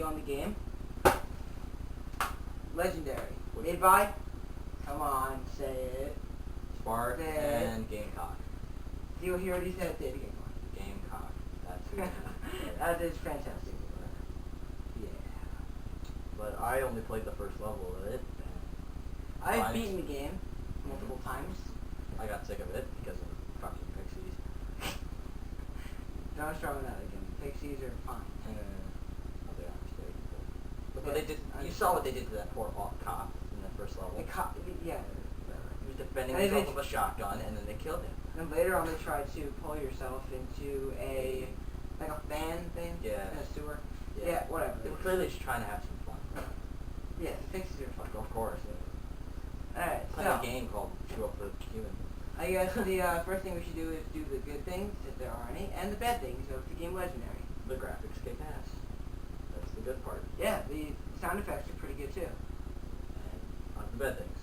video on the game. Legendary. Made by? Come on, say it. Spark and Gamecock. He already said it, did Gamecock. Gamecock. That's who it is. That is fantastic. Yeah. But I only played the first level of it. I've beaten the game multiple times. I got sick of it because of fucking pixies. Don't start with that again. Pixies are fine. They are scary people. But they did. You saw what they did to that poor cop in the first level. Yeah. He was defending himself with a shotgun, and then they killed him. And later on, they tried to pull yourself into a fan thing. Yeah. In a sewer. Yeah, whatever. They were clearly just trying to have some fun. Yeah, the pixies are fun. Of course. Alright, Playing a game called Chew Up the Human. I guess the first thing we should do is do the good things, if there are any, and the bad things of the game Legendary. The graphics kick ass. That's the good part. Yeah, the sound effects are pretty good too. And on the bad things.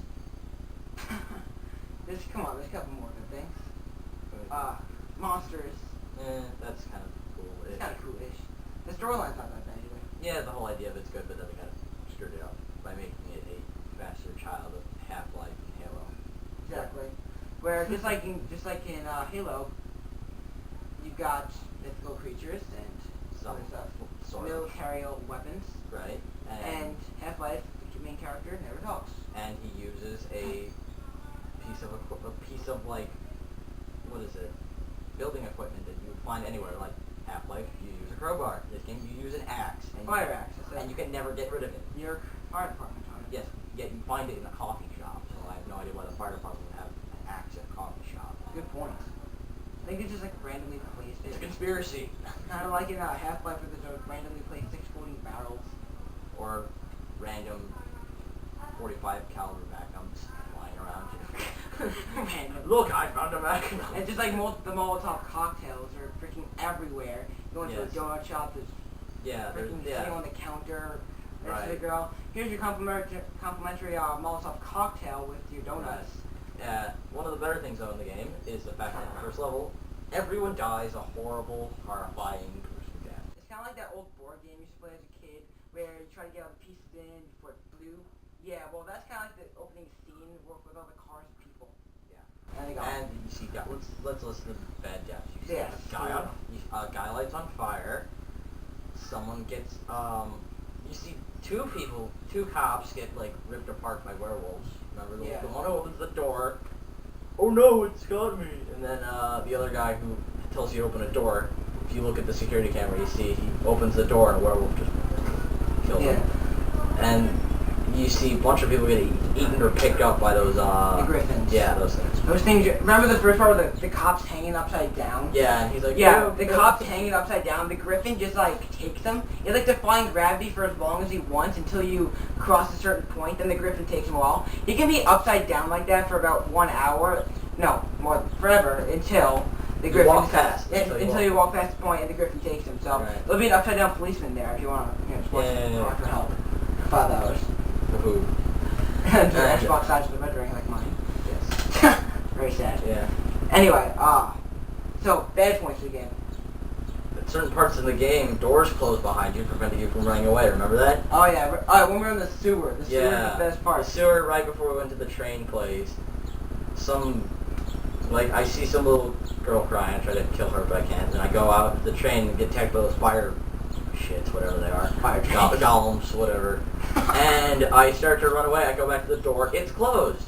There's a couple more good things. Monsters. That's kind of cool. It's kind of cool-ish. The storyline's not that bad either. Yeah, the whole idea of it's good, but then they kind of screwed it up by making it a faster child of Half-Life and Halo. Exactly. Where just like in Halo, you've got mythical creatures and Some other stuff. sort of. Military weapons. Right. And Half-Life, the main character never talks. And he uses a piece of like, what is it? Building equipment that you would find anywhere. Like Half-Life, you use a crowbar. This game, you use an axe. Fire axe. And you can never get rid of it. New York Fire Department on it. Yes, yet you find it in a coffee shop. So I have no idea why the fire department would have an axe at a coffee shop. Good point. I think it's just like randomly placed. It's a conspiracy. Kind of like in Half-Life where there's randomly placed exploding barrels. Or random 45 caliber magnums flying around. Random. Look, I found a magnum. And just like the Molotov cocktails are freaking everywhere. You go into a donut shop, there's freaking sitting on the counter next to the girl. Here's your complimentary Molotov cocktail with your donuts. Yeah, one of the better things though in the game is the fact that in the first level, everyone dies a horrible, horrifying, gruesome death. It's kind of like that old board game you used to play as a kid where you try to get all the pieces in before it blew. Yeah, well that's kind of like the opening scene with all the cars and people. Yeah. And you see, let's listen to the bad deaths. You see a guy lights on fire. Someone gets, you see two cops get like ripped apart by werewolves. Remember the one who opens the door. Oh no, it's got me. And then the other guy who tells you to open a door. If you look at the security camera, you see he opens the door and a werewolf just kills him. And you see a bunch of people getting eaten or picked up by those the griffins. Yeah, those things. Those things. Remember the first part with the cops hanging upside down? Yeah, and he's like, the cops hanging upside down. The griffin just like takes them. It's like defying gravity for as long as he wants until you cross a certain point. Then the griffin takes them all. He can be upside down like that for about 1 hour. No, more forever until the griffin walk past. Until you walk past the point and the griffin takes him. So there'll be an upside down policeman there if you want to for help. 5 hours. Who? Xbox sides of the red ring like mine. Yes. Very sad. Yeah. Anyway, so bad points of the game. At certain parts of the game, doors close behind you, preventing you from running away. Remember that? Oh yeah. When we were in the sewer. The sewer is the best part. The sewer right before we went to the train place. I see some little girl crying. I try to kill her, but I can't. Then I go out to the train and get attacked by those fire shits, whatever they are. Fire golems, whatever. And I start to run away. I go back to the door. It's closed.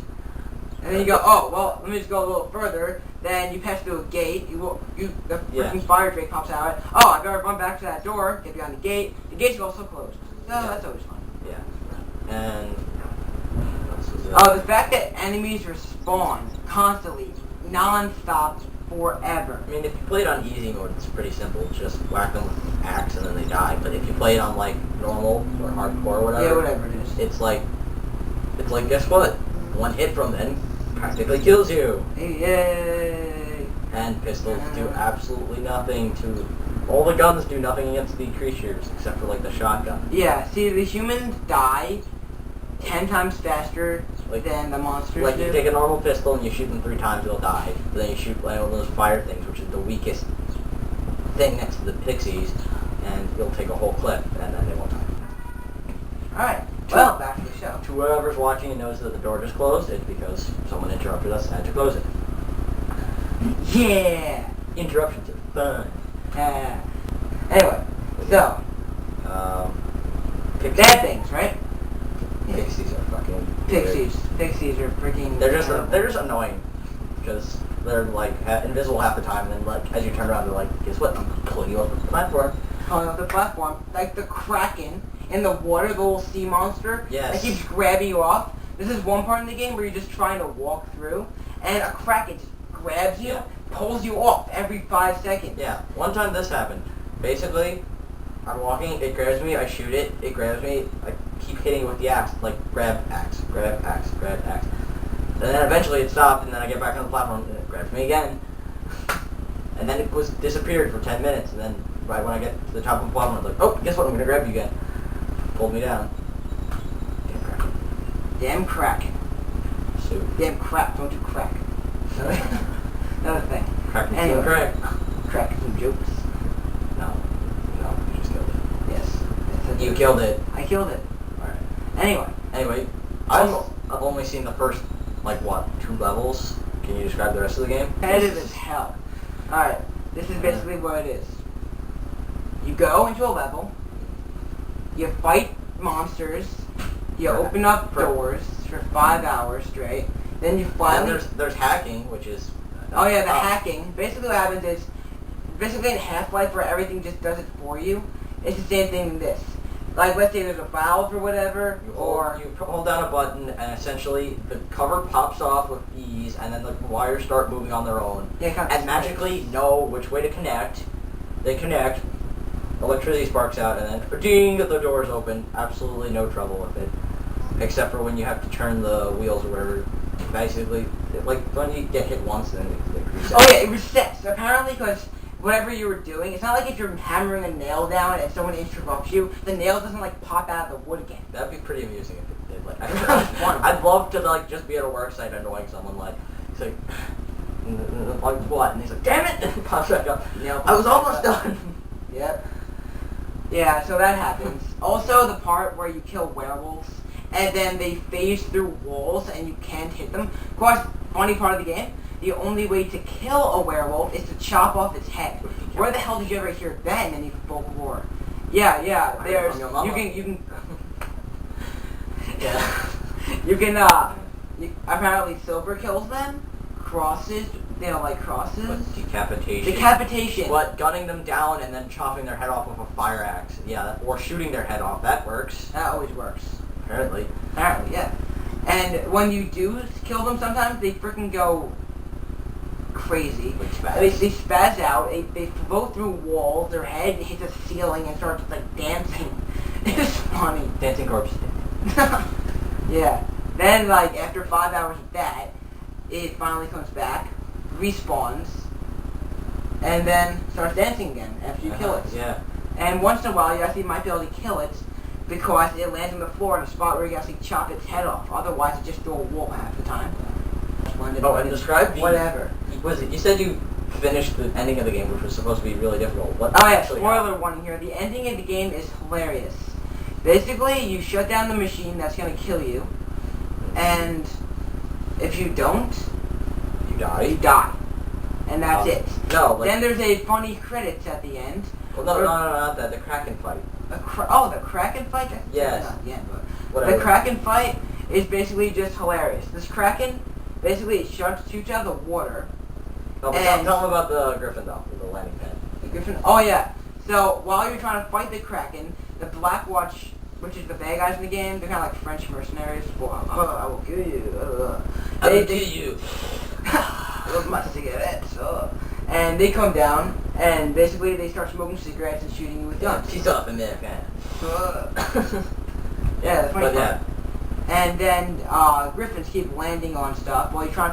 And then you go, oh, well, let me just go a little further. Then you pass through a gate. The freaking fire drake pops out. Oh, I better run back to that door, get behind the gate. The gate's also closed. So that's always fun. Yeah. And the fact that enemies respawn constantly, non-stop, forever. I mean, if you play it on easy mode, it's pretty simple. Just whack them with axe and then they die. But if you play it on like normal or hardcore or whatever, yeah, whatever it is, it's like guess what? One hit from them practically kills you. Yay! And pistols do absolutely nothing to. All the guns do nothing against the creatures except for like the shotgun. Yeah. See, the humans die 10 times faster than the monsters Like do. you take a normal pistol and you shoot them 3 times, they'll die. But then you shoot one of those fire things, which is the weakest thing next to the pixies, and you'll take a whole clip, and then they won't die. Alright, well, back to the show. To whoever's watching and knows that the door just closed, it's because someone interrupted us and had to close it. Yeah! Interruptions are fun. Anyway, so. Bad things, right? Pixies are fucking Pixies. Pixies are freaking... They're just annoying. Because they're like invisible half the time, and then like as you turn around, they're like, guess what? I'm pulling you off the platform. Pulling off the platform. Like the Kraken in the water, the little sea monster. Yes. That keeps grabbing you off. This is one part in the game where you're just trying to walk through, and a Kraken just grabs you, pulls you off every 5 seconds. Yeah. One time this happened. Basically, I'm walking, it grabs me, I shoot it, it grabs me, I keep hitting it with the axe, like grab axe, grab axe, grab axe. And then eventually it stopped, and then I get back on the platform, and it grabs me again. And then it was disappeared for 10 minutes, and then right when I get to the top of the platform, I'm like, oh, guess what, I'm going to grab you again. Pulled me down. Damn Kraken. Damn Kraken. So, Damn crap, don't you crack. Another thing. Kraken's Anyway. crack. Crack some jokes. No, you just killed it. Yes. You killed it. I killed it. Alright. Anyway, I've only seen the first, like, what, 2 levels? Can you describe the rest of the game? competitive as hell. Alright, this is basically what it is. You go into a level, you fight monsters, you open up doors for 5 hours straight, then you finally... And there's hacking, which is... Oh yeah, the hacking. Basically what happens is, basically in Half-Life where everything just does it for you, it's the same thing in this. Like, let's say there's a valve or whatever, You hold down a button, and essentially the cover pops off with ease, and then the wires start moving on their own. Yeah, kind of and magically know which way to connect. They connect, electricity sparks out, and then ding, the door's open. Absolutely no trouble with it. Except for when you have to turn the wheels or whatever. Basically, like, when you get hit once, then it resets. Oh yeah, it resets. Apparently, because whatever you were doing, it's not like if you're hammering a nail down and someone interrupts you, the nail doesn't like pop out of the wood again. That'd be pretty amusing if it did. Like, I'd love to like just be at a work site annoying someone. Like, it's like what? And he's like, damn it! And it pops back up. Nail I was pops almost back up. done. Yep. Yeah, so that happens. Also, the part where you kill werewolves and then they phase through walls and you can't hit them. Of course, funny part of the game, the only way to kill a werewolf is to chop off its head. Where the hell did you ever hear that in any folklore? Yeah, there's, you can, Yeah. apparently silver kills them, crosses, crosses. But decapitation. Decapitation. But gunning them down and then chopping their head off with a fire axe. Yeah, or shooting their head off. That works. That always works. Apparently. Apparently, yeah. And when you do kill them sometimes, they freaking go crazy. Like spaz. They spaz out, they float through walls, their head hits the ceiling and starts like dancing. It's funny. Dancing corpse. Yeah. Then like after 5 hours of that, it finally comes back, respawns, and then starts dancing again after you kill it. Yeah. And once in a while you actually might be able to kill it because it lands on the floor in a spot where you can actually chop its head off. Otherwise it's just through a wall half the time. Oh, and describe the... Whatever. Was it? You said you finished the ending of the game, which was supposed to be really difficult. What Oh yeah, actually spoiler happened? warning here. The ending of the game is hilarious. Basically, you shut down the machine that's going to kill you, and if you don't, You die? you die. And that's it. No, like... Then there's a funny credits at the end. Well, no, not that. The Kraken fight. The Kraken fight? That's Yes. not the end, but Whatever. the Kraken fight is basically just hilarious. This Kraken, basically, it shoots out of the water. No, but And- tell me about the Griffin, though, the landing pad. The Griffin. Oh yeah. So while you're trying to fight the Kraken, the Black Watch, which is the bad guys in the game, they're kind of like French mercenaries. Well, I will kill you. I will kill you. Look my cigarettes. And they come down, and basically they start smoking cigarettes and shooting you with guns. Peace off, America. Yeah, that's funny. But yeah. And then Griffins keep landing on stuff while you're trying